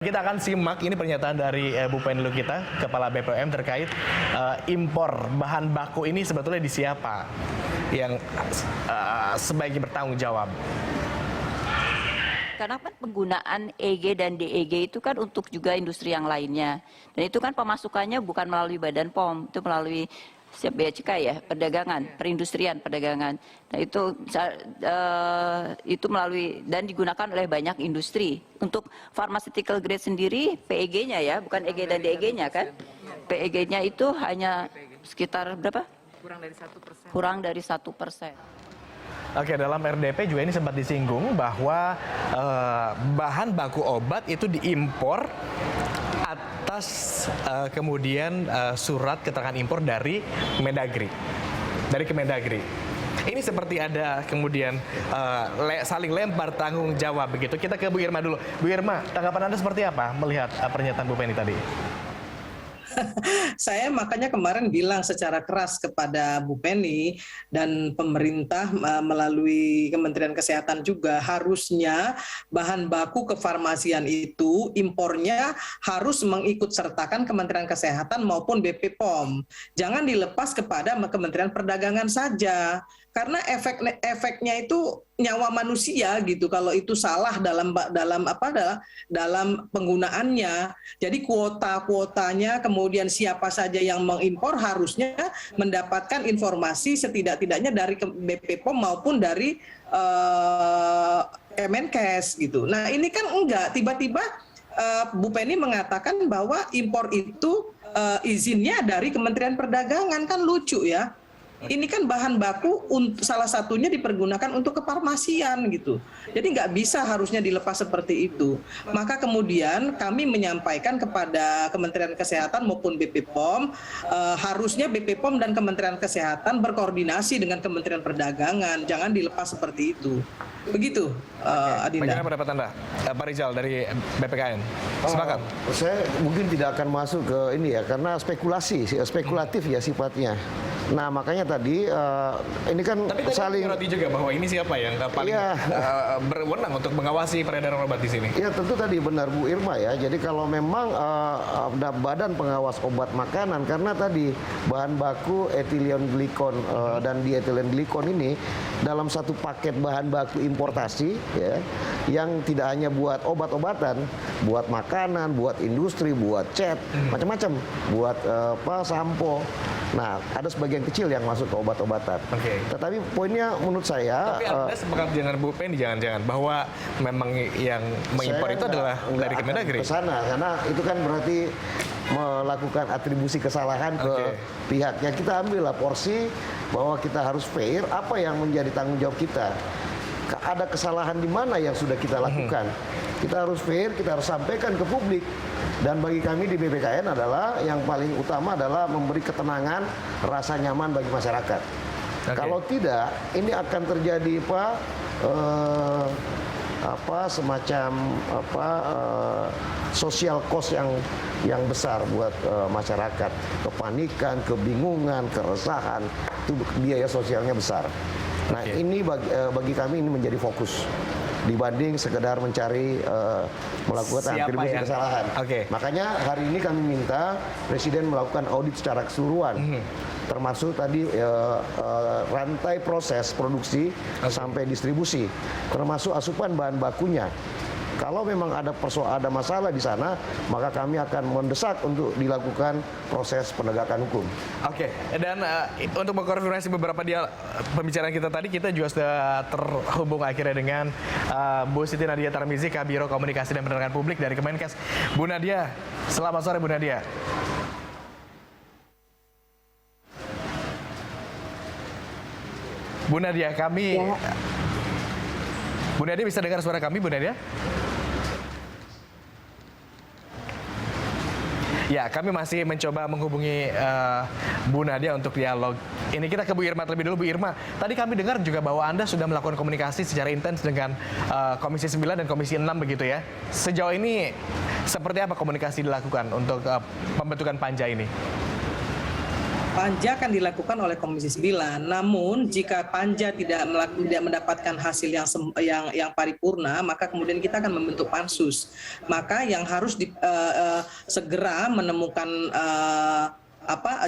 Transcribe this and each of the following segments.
Kita akan simak ini pernyataan dari Bu Penlu kita, Kepala BPOM terkait impor bahan baku ini sebetulnya di siapa yang sebaiknya bertanggung jawab. Karena kan penggunaan EG dan DEG itu kan untuk juga industri yang lainnya. Dan itu kan pemasukannya bukan melalui Badan POM, itu melalui Bea Cukai ya, perdagangan, perindustrian perdagangan. Nah itu melalui dan digunakan oleh banyak industri. Untuk pharmaceutical grade sendiri, PEG-nya ya, bukan EG dan DEG-nya kan. PEG-nya itu hanya sekitar berapa? Kurang dari 1%. Kurang dari 1%. Oke, dalam RDP juga ini sempat disinggung bahwa bahan baku obat itu diimpor atas kemudian surat keterangan impor dari Kemendagri, dari Kemendagri. Ini seperti ada kemudian saling lempar tanggung jawab begitu. Kita ke Bu Irma dulu. Bu Irma, tanggapan Anda seperti apa melihat pernyataan Bu Penny tadi? Saya makanya kemarin bilang secara keras kepada Bu Penny dan pemerintah melalui Kementerian Kesehatan juga harusnya bahan baku kefarmasian itu impornya harus mengikut sertakan Kementerian Kesehatan maupun BP POM. Jangan dilepas kepada Kementerian Perdagangan saja. Karena efeknya itu nyawa manusia gitu kalau itu salah dalam penggunaannya. Jadi kuotanya kemudian siapa saja yang mengimpor harusnya mendapatkan informasi setidak-tidaknya dari BP POM maupun dari Kemenkes gitu. Nah ini kan enggak, tiba-tiba Bu Penny mengatakan bahwa impor itu izinnya dari Kementerian Perdagangan, kan lucu ya. Ini kan bahan baku salah satunya dipergunakan untuk kefarmasian gitu. Jadi nggak bisa harusnya dilepas seperti itu. Maka kemudian kami menyampaikan kepada Kementerian Kesehatan maupun BP POM, harusnya BP POM dan Kementerian Kesehatan berkoordinasi dengan Kementerian Perdagangan. Jangan dilepas seperti itu. Begitu, Adinda. Bagaimana pendapat Anda, Pak Rizal dari BPKN? Sepakat? Saya mungkin tidak akan masuk ke ini ya, karena spekulatif ya sifatnya. Nah makanya tadi ini kan tapi saling menyoroti juga bahwa ini siapa yang paling berwenang untuk mengawasi peredaran obat di sini. Ya tentu tadi benar Bu Irma ya. Jadi kalau memang ada Badan Pengawas Obat Makanan, karena tadi bahan baku etilen glikon dan dietilen glikon ini dalam satu paket bahan baku importasi ya, yang tidak hanya buat obat-obatan, buat makanan, buat industri, buat cat, macam-macam, buat sampo. Nah, ada sebagian kecil yang masuk ke obat-obatan. Oke. Tetapi poinnya menurut saya... Tapi Anda sepakat dengan Bu Penny jangan-jangan bahwa memang yang mengimpor itu adalah dari Kemendagri? Ke sana, karena itu kan berarti melakukan atribusi kesalahan ke pihaknya. Kita ambillah porsi bahwa kita harus fair, apa yang menjadi tanggung jawab kita. Ada kesalahan di mana yang sudah kita lakukan. Kita harus fair, kita harus sampaikan ke publik. Dan bagi kami di BPKN adalah yang paling utama adalah memberi ketenangan, rasa nyaman bagi masyarakat. Kalau tidak, ini akan terjadi semacam social cost yang besar buat masyarakat. Kepanikan, kebingungan, keresahan, itu biaya sosialnya besar. Nah ini bagi kami ini menjadi fokus dibanding sekedar mencari melakukan atribusi kesalahan. Makanya hari ini kami minta Presiden melakukan audit secara keseluruhan, termasuk tadi rantai proses produksi sampai distribusi, termasuk asupan bahan bakunya. Kalau memang ada masalah di sana, maka kami akan mendesak untuk dilakukan proses penegakan hukum. Dan untuk mengkonfirmasi beberapa pembicaraan kita tadi, kita juga sudah terhubung akhirnya dengan Bu Siti Nadia Tarmizi, Kabiro Komunikasi dan Penerangan Publik dari Kemenkes. Bu Nadia, selamat sore Bu Nadia. Bu Nadia, Bu Nadia bisa dengar suara kami, Bu Nadia? Ya, kami masih mencoba menghubungi Bu Nadia untuk dialog. Ini kita ke Bu Irma terlebih dulu. Bu Irma, tadi kami dengar juga bahwa Anda sudah melakukan komunikasi secara intens dengan Komisi 9 dan Komisi 6 begitu ya. Sejauh ini seperti apa komunikasi dilakukan untuk pembentukan panja ini? Panja akan dilakukan oleh Komisi 9. Namun jika panja tidak mendapatkan hasil yang paripurna, maka kemudian kita akan membentuk pansus. Maka yang harus segera menemukan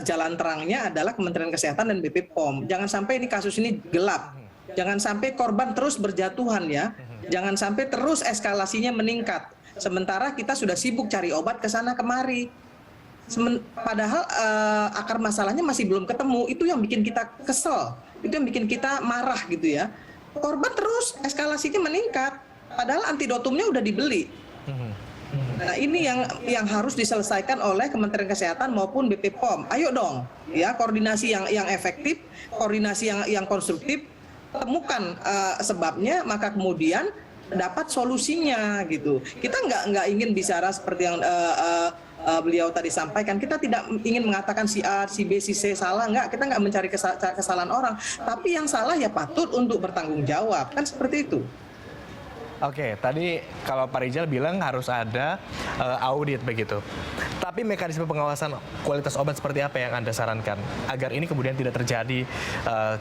jalan terangnya adalah Kementerian Kesehatan dan BP POM. Jangan sampai kasus ini gelap. Jangan sampai korban terus berjatuhan ya. Jangan sampai terus eskalasinya meningkat. Sementara kita sudah sibuk cari obat ke sana kemari. Padahal akar masalahnya masih belum ketemu. Itu yang bikin kita kesel. Itu yang bikin kita marah gitu ya. Korban terus eskalasinya meningkat. Padahal antidotumnya udah dibeli. Nah, ini yang harus diselesaikan oleh Kementerian Kesehatan maupun BP POM. Ayo dong, ya koordinasi yang efektif, koordinasi yang konstruktif, temukan sebabnya, maka kemudian dapat solusinya gitu. Kita nggak ingin bicara seperti yang beliau tadi sampaikan. Kita tidak ingin mengatakan si A, si B, si C salah, nggak. Kita nggak mencari kesalahan orang. Tapi yang salah ya patut untuk bertanggung jawab, kan seperti itu. Oke, tadi kalau Pak Rijal bilang harus ada audit begitu. Tapi mekanisme pengawasan kualitas obat seperti apa yang Anda sarankan agar ini kemudian tidak terjadi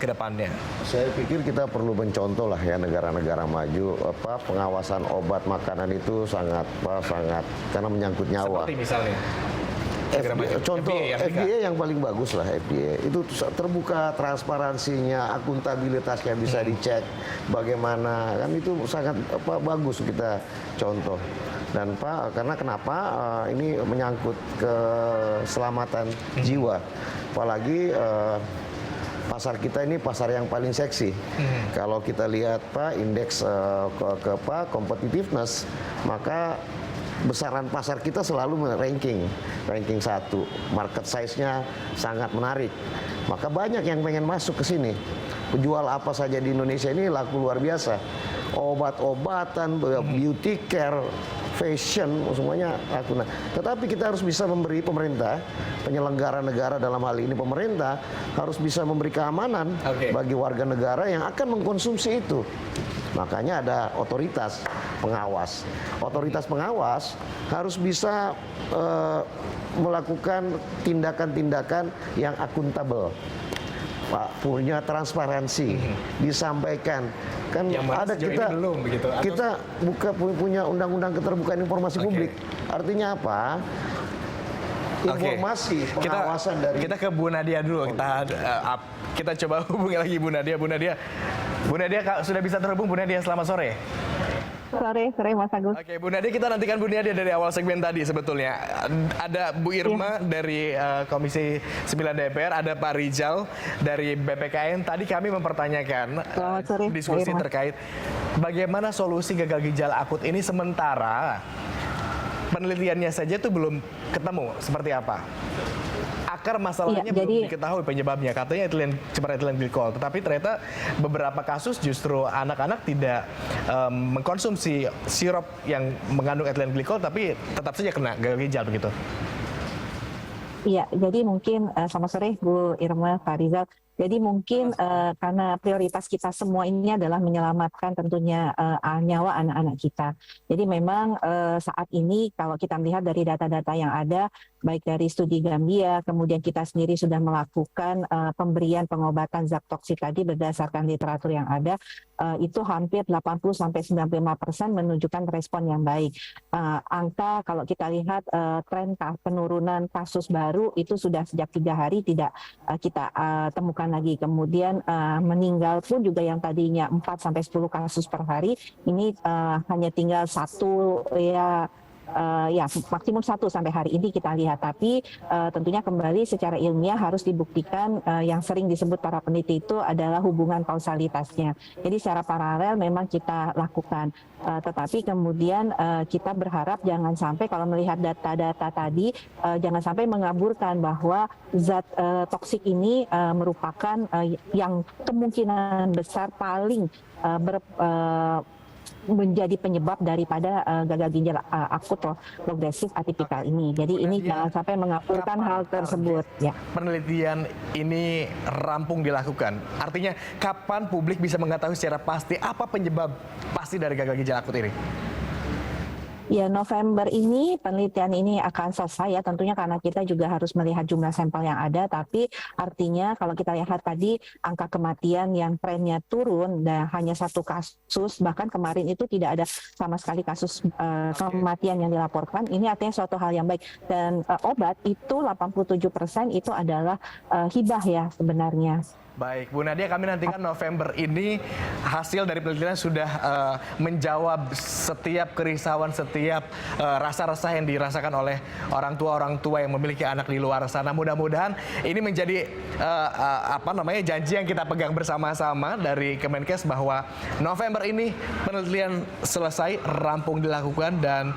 ke depannya? Saya pikir kita perlu mencontoh lah ya negara-negara maju pengawasan obat makanan itu sangat karena menyangkut nyawa. Seperti misalnya Contoh FDA yang paling bagus lah, FDA itu terbuka, transparansinya, akuntabilitasnya bisa dicek bagaimana, kan itu sangat bagus kita contoh. Dan Pak, karena kenapa ini menyangkut keselamatan jiwa, apalagi pasar kita ini pasar yang paling seksi. Kalau kita lihat Pak indeks competitiveness, maka besaran pasar kita selalu ranking 1, market size-nya sangat menarik. Maka banyak yang pengen masuk ke sini. Penjual apa saja di Indonesia ini laku luar biasa. Obat-obatan, beauty care, fashion, semuanya laku. Nah, tetapi kita harus bisa memberi pemerintah, penyelenggara negara dalam hal ini pemerintah, harus bisa memberi keamanan bagi warga negara yang akan mengkonsumsi itu. Makanya ada otoritas pengawas. Otoritas pengawas harus bisa melakukan tindakan-tindakan yang akuntabel, Pak, punya transparansi, disampaikan. Kan yang ada belum, begitu, kita punya undang-undang keterbukaan informasi publik. Artinya apa? Informasi pengawasan dari kita ke Bu Nadia dulu. Kita coba hubungi lagi Bu Nadia. Bu Nadia sudah bisa terhubung. Bu Nadia, selamat sore. Sore Mas Agus. Oke, Bu Nadia, kita nantikan Bu Nadia dari awal segmen tadi sebetulnya. Ada Bu Irma dari Komisi 9 DPR, ada Pak Rijal dari BPKN. Tadi kami mempertanyakan diskusi terkait bagaimana solusi gagal ginjal akut ini sementara penelitiannya saja itu belum ketemu seperti apa. Akar masalahnya belum diketahui penyebabnya, katanya etilen glikol. Tetapi ternyata beberapa kasus justru anak-anak tidak mengkonsumsi sirup yang mengandung etilen glikol, tapi tetap saja kena gagal ginjal begitu. Iya, jadi mungkin selamat sore Bu Irma, Pak Rizal. Jadi mungkin karena prioritas kita semua ini adalah menyelamatkan tentunya nyawa anak-anak kita. Jadi memang saat ini kalau kita melihat dari data-data yang ada, baik dari studi Gambia, kemudian kita sendiri sudah melakukan pemberian pengobatan zat toksik tadi berdasarkan literatur yang ada, itu hampir 80-95% menunjukkan respon yang baik. Angka kalau kita lihat tren penurunan kasus baru itu sudah sejak 3 hari tidak kita temukan lagi. Kemudian meninggal pun juga yang tadinya 4-10 kasus per hari, ini hanya tinggal 1 ya maksimum 1 sampai hari ini kita lihat. Tapi tentunya kembali secara ilmiah harus dibuktikan yang sering disebut para peneliti itu adalah hubungan kausalitasnya. Jadi secara paralel memang kita lakukan. Tetapi kemudian kita berharap jangan sampai kalau melihat data-data tadi jangan sampai mengaburkan bahwa zat toksik ini merupakan yang kemungkinan besar paling menjadi penyebab daripada gagal ginjal akut progresif atipikal ini. Jadi ini jangan sampai mengaburkan hal tersebut. Ya. Penelitian ini rampung dilakukan. Artinya kapan publik bisa mengetahui secara pasti apa penyebab pasti dari gagal ginjal akut ini? Ya, November ini penelitian ini akan selesai ya, tentunya karena kita juga harus melihat jumlah sampel yang ada, tapi artinya kalau kita lihat tadi angka kematian yang trennya turun dan hanya 1 kasus, bahkan kemarin itu tidak ada sama sekali kasus kematian yang dilaporkan, ini artinya suatu hal yang baik. Dan obat itu 87% itu adalah hibah ya sebenarnya. Baik, Bu Nadia, kami nantikan November ini hasil dari penelitian sudah menjawab setiap kerisauan, setiap rasa-rasa yang dirasakan oleh orang tua yang memiliki anak di luar sana. Mudah-mudahan ini menjadi janji yang kita pegang bersama-sama dari Kemenkes bahwa November ini penelitian selesai, rampung dilakukan dan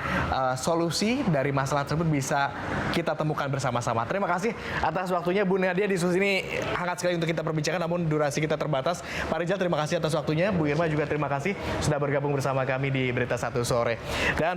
solusi dari masalah tersebut bisa kita temukan bersama-sama. Terima kasih atas waktunya, Bu Nadia. Diskusi ini hangat sekali untuk kita perbincangkan, namun durasi kita terbatas. Pak Rizal, terima kasih atas waktunya. Bu Irma juga terima kasih sudah bergabung bersama kami di Berita Satu Sore. Dan